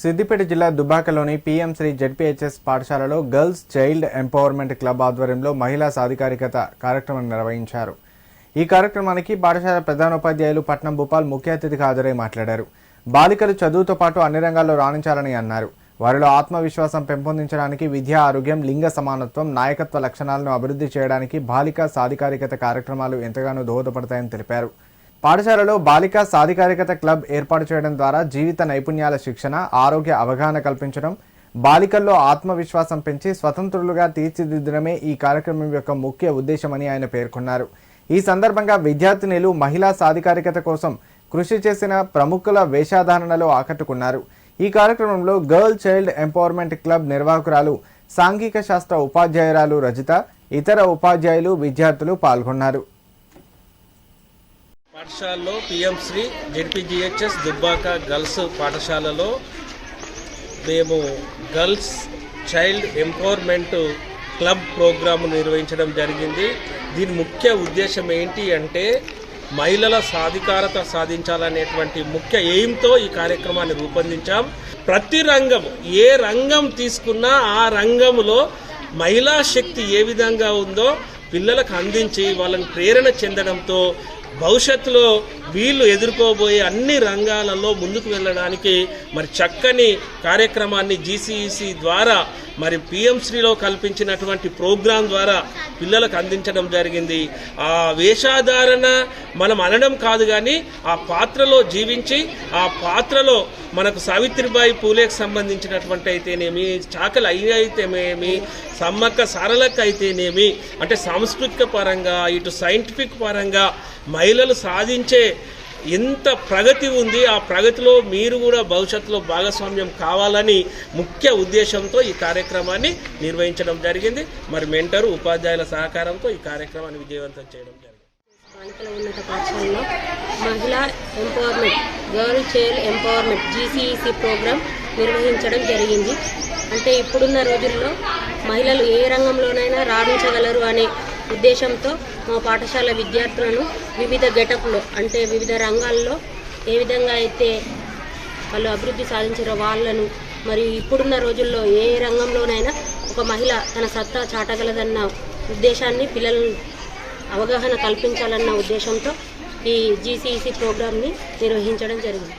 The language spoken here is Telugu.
సిద్దిపేట జిల్లా దుబ్బాకలోని పీఎం శ్రీ జెడ్పీహెచ్ఎస్ పాఠశాలలో గర్ల్స్ చైల్డ్ ఎంపవర్మెంట్ క్లబ్ ఆధ్వర్యంలో మహిళా సాధికారికత కార్యక్రమం నిర్వహించారు. ఈ కార్యక్రమానికి పాఠశాల ప్రధానోపాధ్యాయులు పట్నం భూపాల్ ముఖ్య అతిథిగా హాజరై మాట్లాడారు. బాలికలు చదువుతో పాటు అన్ని రంగాల్లో రాణించాలని అన్నారు. వారిలో ఆత్మవిశ్వాసం పెంపొందించడానికి విద్య, ఆరోగ్యం, లింగ సమానత్వం, నాయకత్వ లక్షణాలను అభివృద్ధి చేయడానికి బాలికా సాధికారికత కార్యక్రమాలు ఎంతగానో దోహదపడతాయని తెలిపారు. పాఠశాలలో బాలికా సాధికారికత క్లబ్ ఏర్పాటు చేయడం ద్వారా జీవిత నైపుణ్యాల శిక్షణ, ఆరోగ్య అవగాహన కల్పించడం, బాలికల్లో ఆత్మవిశ్వాసం పెంచి స్వతంత్రులుగా తీర్చిదిద్దడమే ఈ కార్యక్రమం యొక్క ముఖ్య ఉద్దేశమని ఆయన పేర్కొన్నారు. ఈ సందర్భంగా విద్యార్థినులు మహిళా సాధికారికత కోసం కృషి చేసిన ప్రముఖుల వేషధారణలో ఆకట్టుకున్నారు. ఈ కార్యక్రమంలో గర్ల్ చైల్డ్ ఎంపవర్మెంట్ క్లబ్ నిర్వాహకురాలు, సాంఘిక శాస్త్ర ఉపాధ్యాయురాలు రజిత, ఇతర ఉపాధ్యాయులు, విద్యార్థులు పాల్గొన్నారు. పాఠశాలలో PM Shri ZPGHS Dubbaka girls పాఠశాలలో మేము girls child empowerment club programme నిర్వహించడం జరిగింది. దీని ముఖ్య ఉద్దేశం ఏంటి అంటే మహిళల సాధికారత సాధించాలనేటువంటి ముఖ్య ఎయిమ్తో ఈ కార్యక్రమాన్ని రూపొందించాం. ప్రతి రంగం, ఏ రంగం తీసుకున్నా ఆ రంగంలో మహిళా శక్తి ఏ విధంగా ఉందో పిల్లలకు అందించి వాళ్ళని ప్రేరణ చెందడంతో భవిష్యత్తులో వీళ్ళు ఎదుర్కోబోయే అన్ని రంగాలలో ముందుకు వెళ్ళడానికి మరి చక్కని కార్యక్రమాన్ని జీసీఈసీ ద్వారా మరి పీఎంశ్రీలో కల్పించినటువంటి ప్రోగ్రాం ద్వారా పిల్లలకు అందించడం జరిగింది. ఆ వేషధారణ మనం అనడం కాదు, కానీ ఆ పాత్రలో జీవించి ఆ పాత్రలో మనకు సావిత్రిబాయి పూలేకి సంబంధించినటువంటి అయితేనేమి, చాకలి అయ్య అయితేనేమి, సమ్మక్క సారలక్క అయితేనేమి, అంటే సాంస్కృతిక పరంగా ఇటు సైంటిఫిక్ పరంగా మహిళలు సాధించే ఎంత ప్రగతి ఉంది, ఆ ప్రగతిలో మీరు కూడా భవిష్యత్తులో భాగస్వామ్యం కావాలని ముఖ్య ఉద్దేశంతో ఈ కార్యక్రమాన్ని నిర్వహించడం జరిగింది. మరి మెంటరు, ఉపాధ్యాయుల సహకారంతో ఈ కార్యక్రమాన్ని విజయవంతం చేయడం జరిగింది. బాలికల ఉన్నత పాఠశాలలో మహిళా empowerment, girl child empowerment GCEC program నిర్వహించడం జరిగింది. అంటే ఇప్పుడున్న రోజుల్లో మహిళలు ఏ రంగంలోనైనా రాణించగలరు అనే ఉద్దేశంతో మా పాఠశాల విద్యార్థులను వివిధ గెటప్లో, అంటే వివిధ రంగాల్లో ఏ విధంగా అయితే వాళ్ళు అభివృద్ధి సాధించారో వాళ్ళను, మరియు ఇప్పుడున్న రోజుల్లో ఏ రంగంలోనైనా ఒక మహిళ తన సత్తా చాటగలదన్న ఉద్దేశాన్ని పిల్లలను అవగాహన కల్పించాలన్న ఉద్దేశంతో ఈ జీసీఈసీ ప్రోగ్రామ్ని నిర్వహించడం జరిగింది.